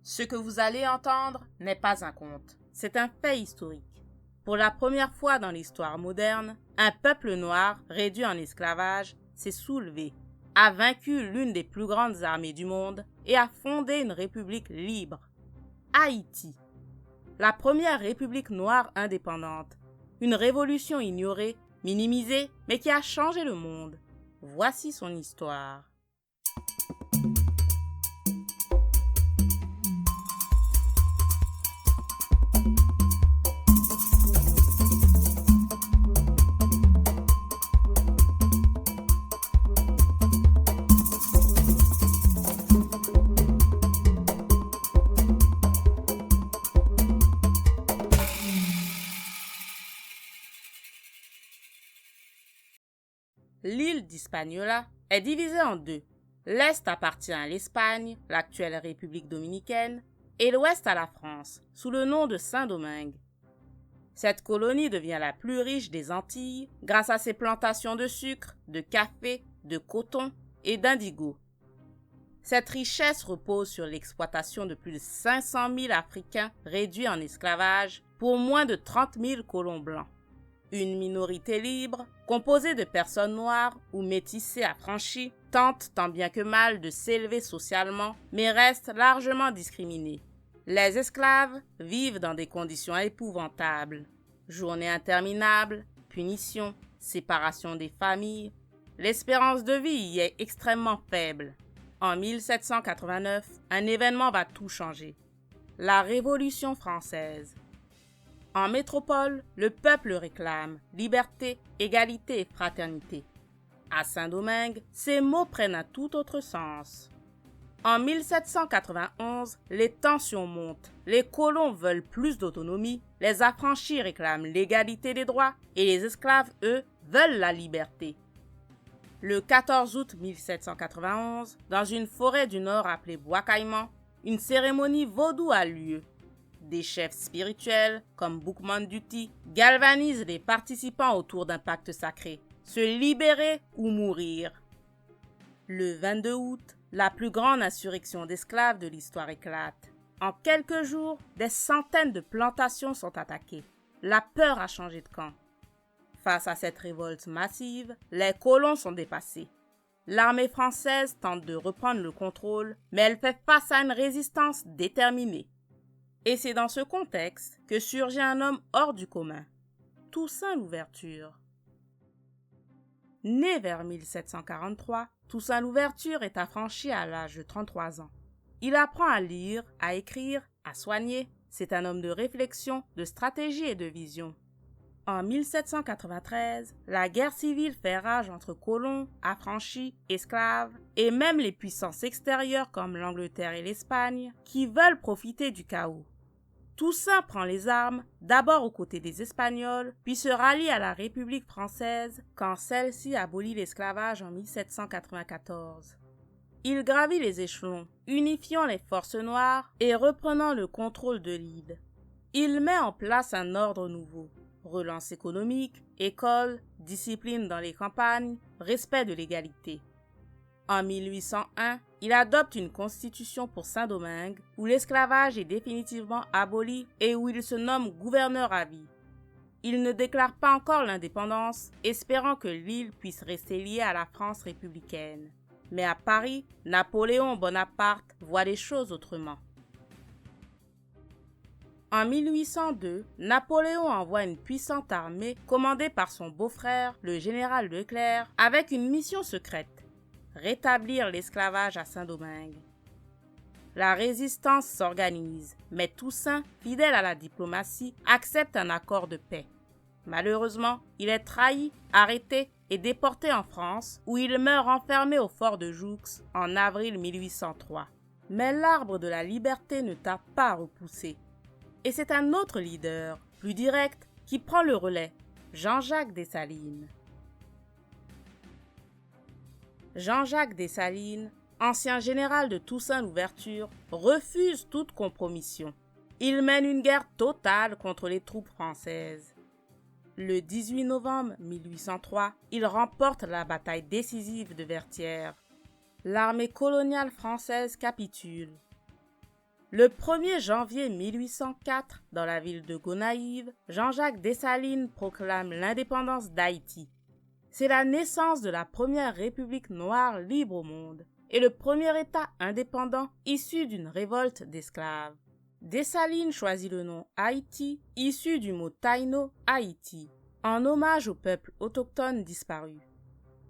Ce que vous allez entendre n'est pas un conte, c'est un fait historique. Pour la première fois dans l'histoire moderne, un peuple noir réduit en esclavage s'est soulevé, a vaincu l'une des plus grandes armées du monde et a fondé une république libre. Haïti. La première république noire indépendante. Une révolution ignorée, minimisée, mais qui a changé le monde. Voici son histoire. L'île d'Hispaniola est divisée en deux. L'Est appartient à l'Espagne, l'actuelle République dominicaine, et l'Ouest à la France, sous le nom de Saint-Domingue. Cette colonie devient la plus riche des Antilles grâce à ses plantations de sucre, de café, de coton et d'indigo. Cette richesse repose sur l'exploitation de plus de 500 000 Africains réduits en esclavage pour moins de 30 000 colons blancs. Une minorité libre, composée de personnes noires ou métissées affranchies, tente tant bien que mal de s'élever socialement, mais reste largement discriminée. Les esclaves vivent dans des conditions épouvantables. Journées interminables, punitions, séparation des familles. L'espérance de vie y est extrêmement faible. En 1789, un événement va tout changer. La Révolution française. En métropole, le peuple réclame liberté, égalité et fraternité. À Saint-Domingue, ces mots prennent un tout autre sens. En 1791, les tensions montent, les colons veulent plus d'autonomie, les affranchis réclament l'égalité des droits et les esclaves, eux, veulent la liberté. Le 14 août 1791, dans une forêt du Nord appelée Bois Caïman, une cérémonie vaudou a lieu. Des chefs spirituels, comme Boukman Duty, galvanisent les participants autour d'un pacte sacré, se libérer ou mourir. Le 22 août, la plus grande insurrection d'esclaves de l'histoire éclate. En quelques jours, des centaines de plantations sont attaquées. La peur a changé de camp. Face à cette révolte massive, les colons sont dépassés. L'armée française tente de reprendre le contrôle, mais elle fait face à une résistance déterminée. Et c'est dans ce contexte que surgit un homme hors du commun, Toussaint Louverture. Né vers 1743, Toussaint Louverture est affranchi à l'âge de 33 ans. Il apprend à lire, à écrire, à soigner. C'est un homme de réflexion, de stratégie et de vision. En 1793, la guerre civile fait rage entre colons, affranchis, esclaves et même les puissances extérieures comme l'Angleterre et l'Espagne qui veulent profiter du chaos. Toussaint prend les armes, d'abord aux côtés des Espagnols, puis se rallie à la République française quand celle-ci abolit l'esclavage en 1794. Il gravit les échelons, unifiant les forces noires et reprenant le contrôle de l'île. Il met en place un ordre nouveau. Relance économique, école, discipline dans les campagnes, respect de l'égalité. En 1801, il adopte une constitution pour Saint-Domingue où l'esclavage est définitivement aboli et où il se nomme gouverneur à vie. Il ne déclare pas encore l'indépendance, espérant que l'île puisse rester liée à la France républicaine. Mais à Paris, Napoléon Bonaparte voit les choses autrement. En 1802, Napoléon envoie une puissante armée commandée par son beau-frère, le général Leclerc, avec une mission secrète: rétablir l'esclavage à Saint-Domingue. La résistance s'organise, mais Toussaint, fidèle à la diplomatie, accepte un accord de paix. Malheureusement, il est trahi, arrêté et déporté en France, où il meurt enfermé au fort de Joux en avril 1803. Mais l'arbre de la liberté ne tarde pas à repousser. Et c'est un autre leader, plus direct, qui prend le relais, Jean-Jacques Dessalines. Jean-Jacques Dessalines, ancien général de Toussaint Louverture, refuse toute compromission. Il mène une guerre totale contre les troupes françaises. Le 18 novembre 1803, il remporte la bataille décisive de Vertières. L'armée coloniale française capitule. Le 1er janvier 1804, dans la ville de Gonaïves, Jean-Jacques Dessalines proclame l'indépendance d'Haïti. C'est la naissance de la première république noire libre au monde et le premier État indépendant issu d'une révolte d'esclaves. Dessalines choisit le nom Haïti, issu du mot taïno, Haïti, en hommage au peuple autochtone disparu.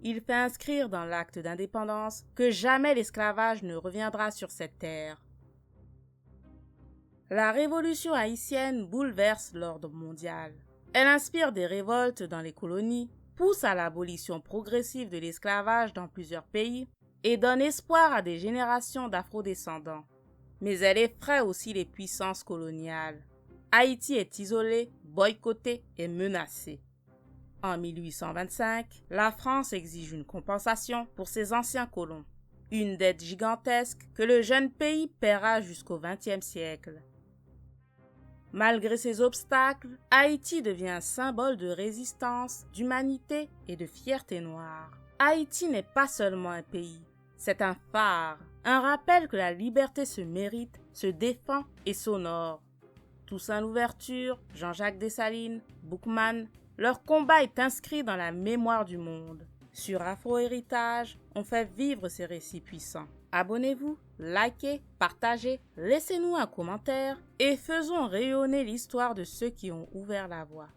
Il fait inscrire dans l'acte d'indépendance que jamais l'esclavage ne reviendra sur cette terre. La révolution haïtienne bouleverse l'ordre mondial. Elle inspire des révoltes dans les colonies, pousse à l'abolition progressive de l'esclavage dans plusieurs pays et donne espoir à des générations d'afrodescendants. Mais elle effraie aussi les puissances coloniales. Haïti est isolée, boycottée et menacée. En 1825, la France exige une compensation pour ses anciens colons, une dette gigantesque que le jeune pays paiera jusqu'au XXe siècle. Malgré ces obstacles, Haïti devient un symbole de résistance, d'humanité et de fierté noire. Haïti n'est pas seulement un pays, c'est un phare, un rappel que la liberté se mérite, se défend et s'honore. Toussaint Louverture, Jean-Jacques Dessalines, Boukman, leur combat est inscrit dans la mémoire du monde. Sur Afro-Héritage, on fait vivre ces récits puissants. Abonnez-vous, likez, partagez, laissez-nous un commentaire et faisons rayonner l'histoire de ceux qui ont ouvert la voie.